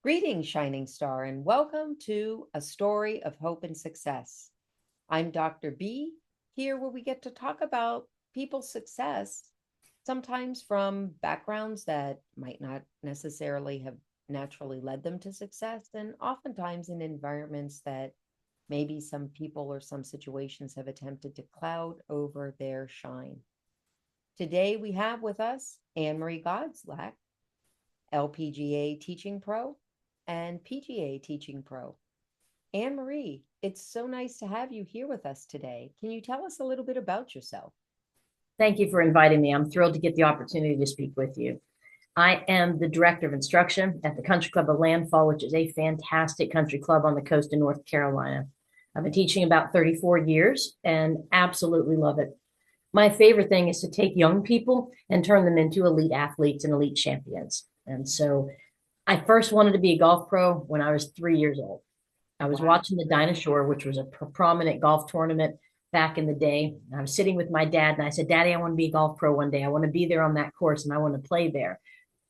Greetings, Shining Star, and welcome to A Story of Hope and Success. I'm Dr. B, here where we get to talk about people's success, sometimes from backgrounds that might not necessarily have naturally led them to success, and oftentimes in environments that maybe some people or some situations have attempted to cloud over their shine. Today we have with us Anne Marie Godslack, LPGA teaching pro and PGA teaching pro. Anne Marie, it's so nice to have you here with us today. Can you tell us a little bit about yourself? Thank you for inviting me. I'm thrilled to get the opportunity to speak with you. I am the director of instruction at the Country Club of Landfall, which is a fantastic country club on the coast of North Carolina. I've been teaching about 34 years and absolutely love it. My favorite thing is to take young people and turn them into elite athletes and elite champions. And so I first wanted to be a golf pro when I was 3 years old. I was Wow. watching the Dinah Shore, which was a prominent golf tournament back in the day. I was sitting with my dad and I said, Daddy, I want to be a golf pro one day. I want to be there on that course and I want to play there.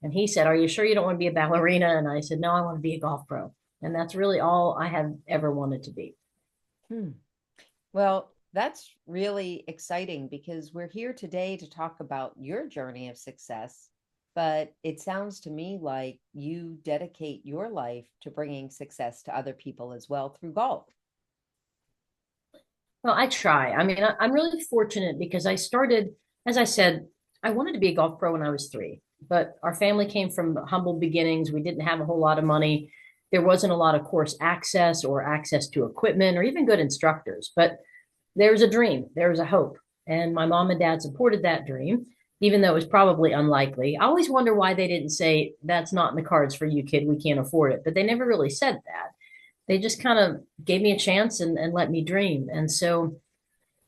And he said, Are you sure you don't want to be a ballerina? And I said, No, I want to be a golf pro. And that's really all I have ever wanted to be. Hmm. Well, that's really exciting because we're here today to talk about your journey of success. But it sounds to me like you dedicate your life to bringing success to other people as well through golf. Well, I try. I mean, I'm really fortunate because I started, as I said, I wanted to be a golf pro when I was three, but our family came from humble beginnings. We didn't have a whole lot of money. There wasn't a lot of course access or access to equipment or even good instructors, but there was a dream, there was a hope. And my mom and dad supported that dream, even though it was probably unlikely. I always wonder why they didn't say, That's not in the cards for you, kid. We can't afford it. But they never really said that. They just kind of gave me a chance and let me dream. And so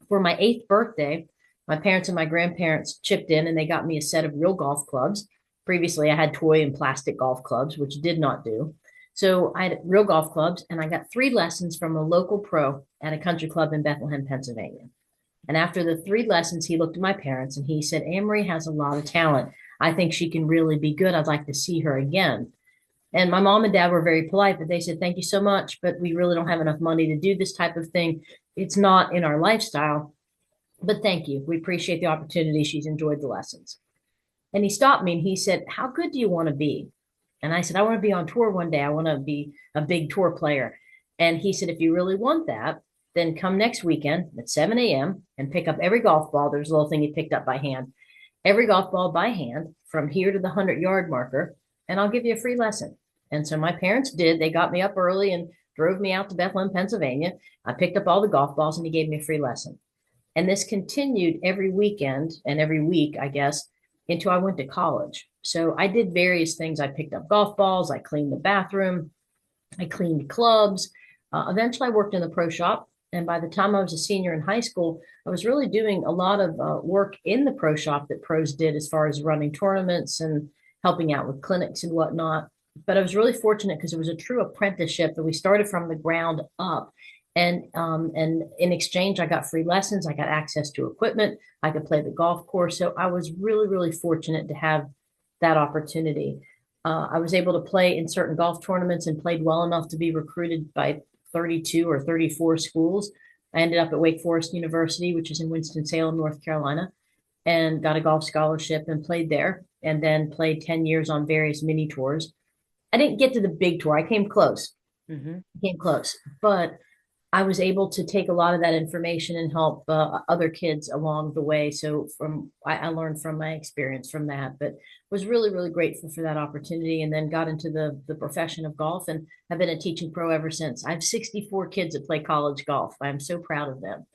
for my eighth birthday, my parents and my grandparents chipped in and they got me a set of real golf clubs. Previously, I had toy and plastic golf clubs, which did not do. So I had real golf clubs and I got 3 lessons from a local pro at a country club in Bethlehem, Pennsylvania. And after the 3 lessons, he looked at my parents and he said, Amory has a lot of talent. I think she can really be good. I'd like to see her again. And my mom and dad were very polite, but they said, Thank you so much, but we really don't have enough money to do this type of thing. It's not in our lifestyle, but thank you. We appreciate the opportunity. She's enjoyed the lessons. And he stopped me and he said, How good do you want to be? And I said, I want to be on tour one day. I want to be a big tour player. And he said, If you really want that, then come next weekend at 7 a.m. and pick up every golf ball. There's a little thing he picked up by hand, every golf ball by hand from here to the 100-yard marker, and I'll give you a free lesson. And so my parents did. They got me up early and drove me out to Bethlehem, Pennsylvania. I picked up all the golf balls and he gave me a free lesson. And this continued every weekend and every week, I guess, until I went to college. So I did various things. I picked up golf balls, I cleaned the bathroom, I cleaned clubs. Eventually, I worked in the pro shop. And by the time I was a senior in high school, I was really doing a lot of work in the pro shop that pros did as far as running tournaments and helping out with clinics and whatnot. But I was really fortunate because it was a true apprenticeship that we started from the ground up. And in exchange, I got free lessons. I got access to equipment. I could play the golf course. So I was really, really fortunate to have that opportunity. I was able to play in certain golf tournaments and played well enough to be recruited by 32 or 34 schools. I ended up at Wake Forest University, which is in Winston-Salem, North Carolina, and got a golf scholarship and played there, and then played 10 years on various mini tours. I didn't get to the big tour. I came close, Mm-hmm. but I was able to take a lot of that information and help other kids along the way. So I learned from my experience from that, but was really, really grateful for that opportunity and then got into the profession of golf and have been a teaching pro ever since. I have 64 kids that play college golf. I'm so proud of them.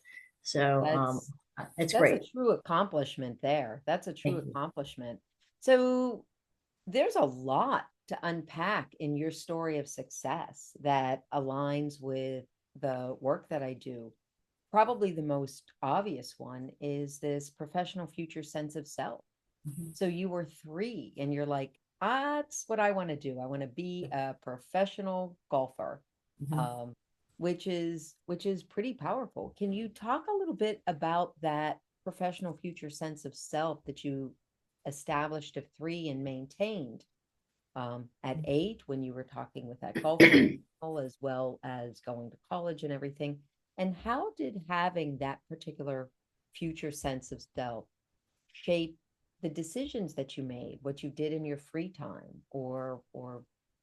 So That's it's that's a great. true accomplishment there. That's a true Thank you. accomplishment. So there's a lot to unpack in your story of success that aligns with the work that I do. Probably the most obvious one is this professional future sense of self. Mhm. So you were three and you're like, that's what I want to do. I want to be a professional golfer. Mhm. Um, which is pretty powerful. Can you talk a little bit about that professional future sense of self that you established of three and maintained? at 8 when you were talking with that golf professional, as well as going to college and everything. And how did having that particular future sense of self shape the decisions that you made, what you did in your free time, or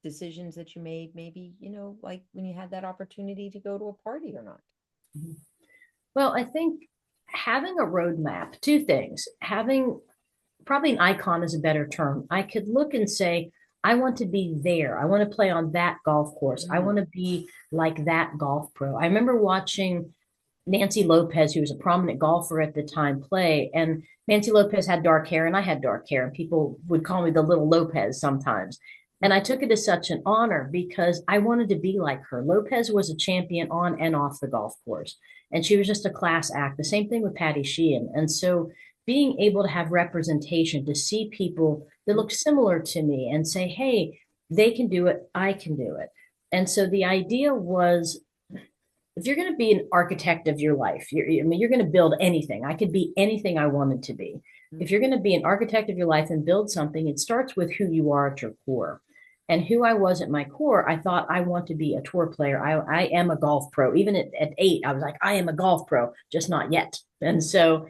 decisions that you made, maybe, like when you had that opportunity to go to a party or not? Well, I think having a roadmap, two things, having probably an icon is a better term. I could look and say, I want to be there. I want to play on that golf course. I Mm. want to be like that golf pro. I remember watching Nancy Lopez, who was a prominent golfer at the time, play. And Nancy Lopez had dark hair, and I had dark hair, and people would call me the little Lopez sometimes. And I took it as such an honor because I wanted to be like her. Lopez was a champion on and off the golf course, and she was just a class act. The same thing with Patty Sheehan. And so being able to have representation, to see people that look similar to me and say, hey, they can do it, I can do it. And so the idea was, if you're going to be an architect of your life, you're going to build anything. I could be anything I wanted to be. If you're going to be an architect of your life and build something, it starts with who you are at your core. And who I was at my core, I thought I want to be a tour player. I am a golf pro. Even at 8, I was like, I am a golf pro, just not yet. And so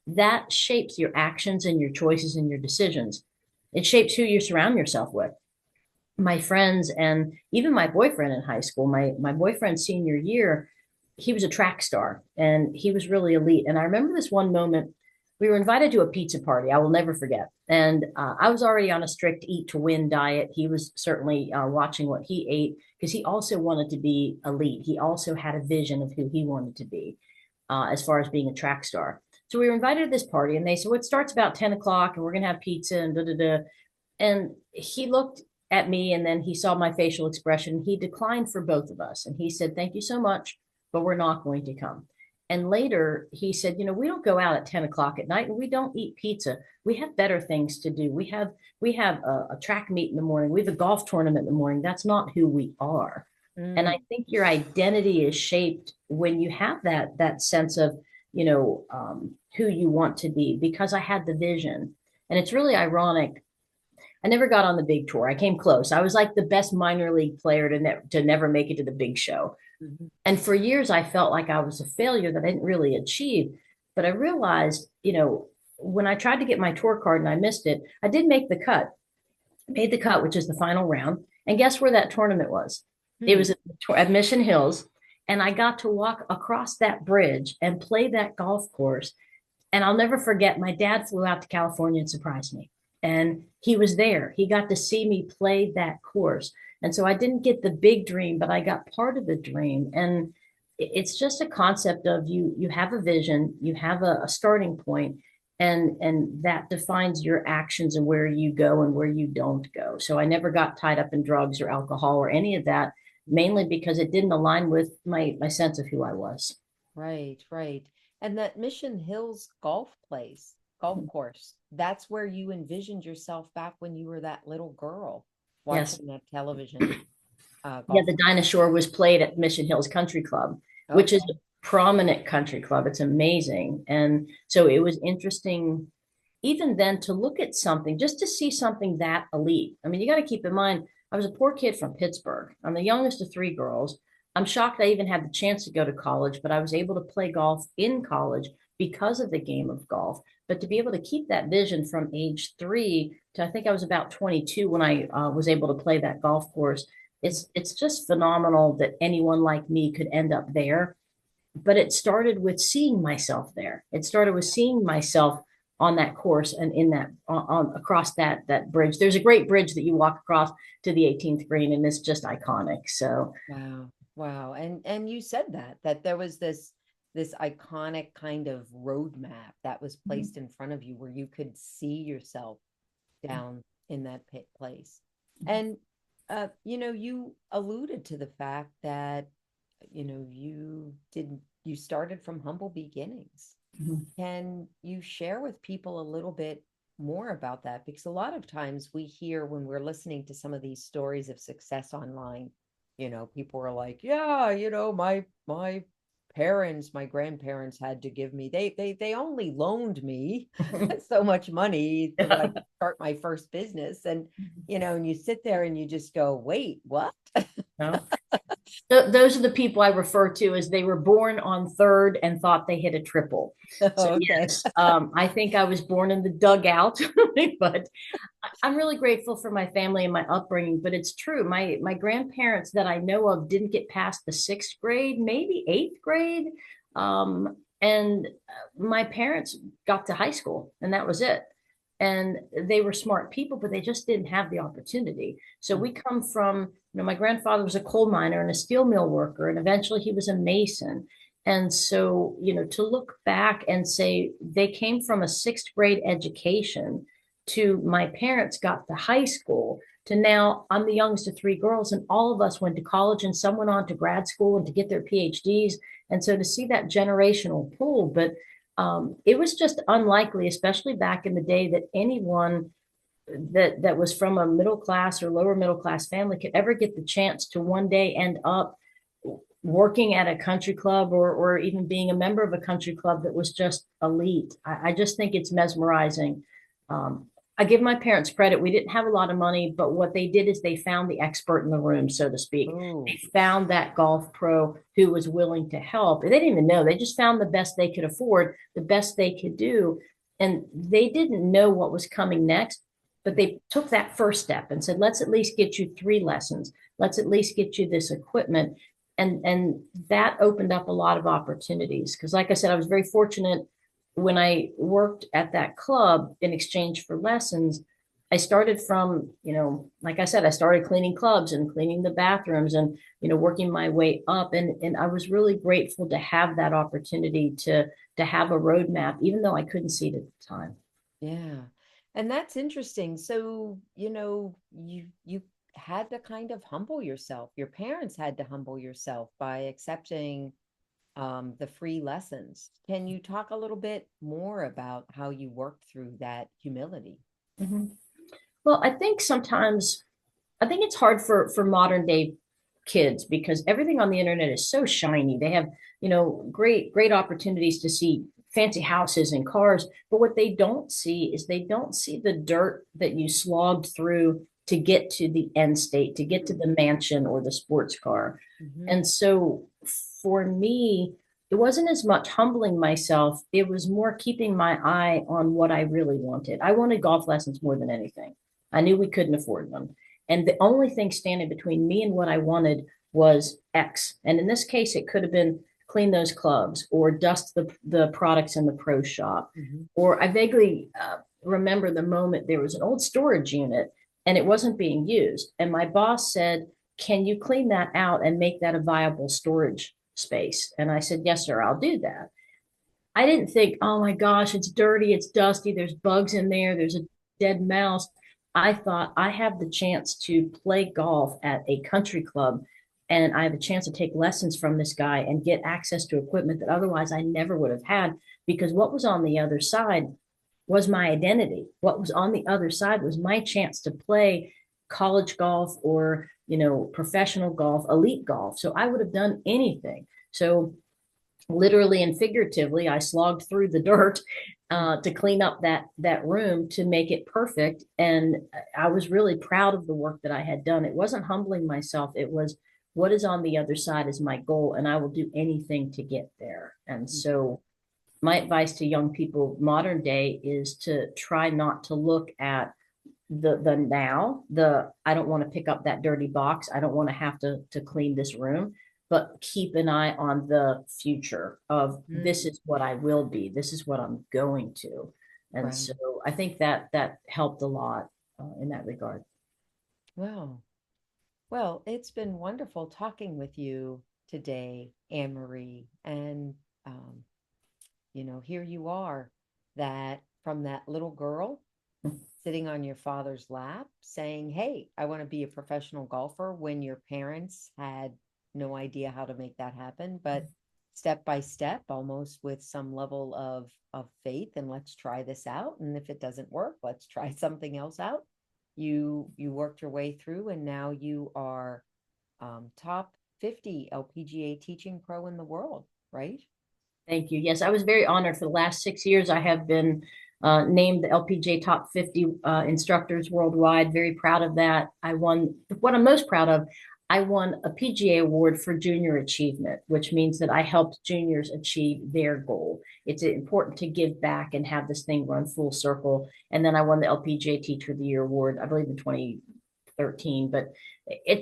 that shapes your actions and your choices and your decisions. It shapes who you surround yourself with. My friends and even my boyfriend in high school, my boyfriend's senior year, he was a track star and he was really elite. And I remember this one moment, we were invited to a pizza party. I will never forget. And I was already on a strict eat to win diet. He was certainly watching what he ate because he also wanted to be elite. He also had a vision of who he wanted to be as far as being a track star. So we were invited to this party and they said, well, it starts about 10 o'clock and we're going to have pizza and da da da. And he looked at me and then he saw my facial expression. He declined for both of us. And he said, thank you so much, but we're not going to come. And later he said, we don't go out at 10 o'clock at night and we don't eat pizza. We have better things to do. We have a track meet in the morning. We have a golf tournament in the morning. That's not who we are. And Mm. I think your identity is shaped when you have that sense of, who you want to be, because I had the vision. And it's really ironic. I never got on the big tour. I came close. I was like the best minor league player to never make it to the big show. Mhm. And for years, I felt like I was a failure that I didn't really achieve. But I realized, when I tried to get my tour card and I missed it, I did make the cut, made the cut, which is the final round. And guess where that tournament was? It Hmm. was at Mission Hills. And I got to walk across that bridge and play that golf course. And I'll never forget, my dad flew out to California and surprised me. And he was there. He got to see me play that course. And so I didn't get the big dream, but I got part of the dream. And it's just a concept of you have a vision, you have a starting point, and that defines your actions and where you go and where you don't go. So I never got tied up in drugs or alcohol or any of that, mainly because it didn't align with my sense of who I was. Right, right. And that Mission Hills golf course, that's where you envisioned yourself back when you were that little girl Yes. watching that television Yeah, golf. the Dinosaur was played at Mission Hills Country Club, which is Okay. a prominent country club. It's amazing. And so it was interesting even then to look at something, just to see something that elite. I mean, you got to keep in mind, I was a poor kid from Pittsburgh. I'm the youngest of three girls. I'm shocked I even had the chance to go to college, but I was able to play golf in college because of the game of golf. But to be able to keep that vision from age 3 to I think I was about 22 when I was able to play that golf course, it's just phenomenal that anyone like me could end up there. But it started with seeing myself there. It started with seeing myself on that course and in that on across that bridge. There's a great bridge that you walk across to the 18th green, and it's just iconic. So Wow. Wow. And you said that there was this iconic kind of roadmap that was placed in front of you where you could see yourself down in that pit place. And you alluded to the fact that you started from humble beginnings. Can you share with people a little bit more about that? Because a lot of times we hear when we're listening to some of these stories of success online, people are like, yeah, my parents, my grandparents had to give me, they only loaned me so much money so that I could start my first business. And, and you sit there and you just go, wait, what? No. Those are the people I refer to as they were born on third and thought they hit a triple. So Okay. yes, I think I was born in the dugout, but I'm really grateful for my family and my upbringing. But it's true, my grandparents that I know of didn't get past the sixth grade, maybe eighth grade, and my parents got to high school, and that was it. And they were smart people, but they just didn't have the opportunity. So we come from, my grandfather was a coal miner and a steel mill worker, and eventually he was a mason. And so, to look back and say they came from a sixth grade education to my parents got to high school to now I'm the youngest of three girls, and all of us went to college and some went on to grad school and to get their PhDs. And so to see that generational pool, but it was just unlikely, especially back in the day, that anyone that was from a middle class or lower middle class family could ever get the chance to one day end up working at a country club or even being a member of a country club that was just elite. I just think it's mesmerizing. I give my parents credit. We didn't have a lot of money, but what they did is they found the expert in the room, so to speak. Oh, They found that golf pro who was willing to help. They didn't even know. They just found the best they could afford, the best they could do. And they didn't know what was coming next, but they took that first step and said, let's at least get you 3 lessons. Let's at least get you this equipment. And that opened up a lot of opportunities. Because like I said, I was very fortunate when I worked at that club in exchange for lessons. I started from, like I said, I started cleaning clubs and cleaning the bathrooms and, working my way up. And I was really grateful to have that opportunity to have a roadmap, even though I couldn't see it at the time. yeah. And that's interesting. So, you had to kind of humble yourself. Your parents had to humble yourself by accepting the free lessons. Can you talk a little bit more about how you worked through that humility? Mhm. Well, I think it's hard for modern day kids because everything on the internet is so shiny. They have, great opportunities to see fancy houses and cars, but what they don't see is they don't see the dirt that you slogged through to get to the end state, to get to the mansion or the sports car. Mm-hmm. And so for me, it wasn't as much humbling myself, it was more keeping my eye on what I really wanted. I wanted golf lessons more than anything. I knew we couldn't afford them. And the only thing standing between me and what I wanted was X. And in this case, it could have been clean those clubs or dust the products in the pro shop. Mm-hmm. Or I vaguely remember the moment there was an old storage unit and it wasn't being used. And my boss said, can you clean that out and make that a viable storage space? And I said, yes, sir, I'll do that. I didn't think, oh my gosh, it's dirty, it's dusty, there's bugs in there, there's a dead mouse. I thought I have the chance to play golf at a country club and I have a chance to take lessons from this guy and get access to equipment that otherwise I never would have had because what was on the other side was my identity. What was on the other side was my chance to play college golf or, professional golf, elite golf. So I would have done anything. So literally and figuratively, I slogged through the dirt to clean up that room to make it perfect. And I was really proud of the work that I had done. It wasn't humbling myself. It was what is on the other side is my goal, and I will do anything to get there. And so my advice to young people modern day is to try not to look at the now, the I don't want to pick up that dirty box, I don't want to have to clean this room, but keep an eye on the future of this Mm, is what I will be, this is what I'm going to. And right. so I think that helped a lot in that regard. Well, well, it's been wonderful talking with you today, Anne Marie. And um, here you are, that from that little girl sitting on your father's lap saying, hey, I want to be a professional golfer when your parents had no idea how to make that happen, but step by step, almost with some level of faith, and let's try this out. And if it doesn't work, let's try something else out. You worked your way through, and now you are top 50 LPGA teaching pro in the world. right? Thank you. Yes, I was very honored. For the last 6 years, I have been named the LPGA Top 50 instructors worldwide. Very proud of that. I won, what I'm most proud of, I won a PGA award for junior achievement, which means that I helped juniors achieve their goal. It's important to give back and have this thing run full circle. And then I won the LPGA Teacher of the Year award, I believe in 2013. But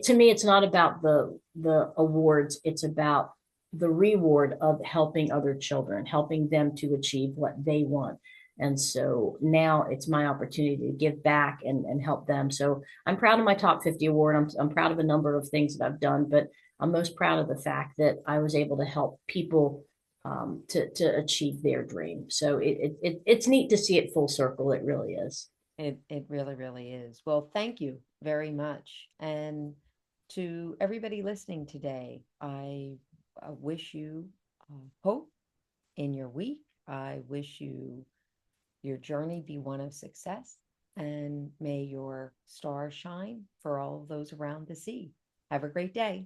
to me, it's not about the awards. It's about the reward of helping other children, helping them to achieve what they want. And so now it's my opportunity to give back and help them. So I'm proud of my top 50 award. I'm proud of a number of things that I've done, but I'm most proud of the fact that I was able to help people to achieve their dream. So it's neat to see it full circle. It really is. It really, really is. Well, thank you very much. And to everybody listening today, I wish you hope in your week. I wish you your journey be one of success, and may your star shine for all of those around the sea. Have a great day.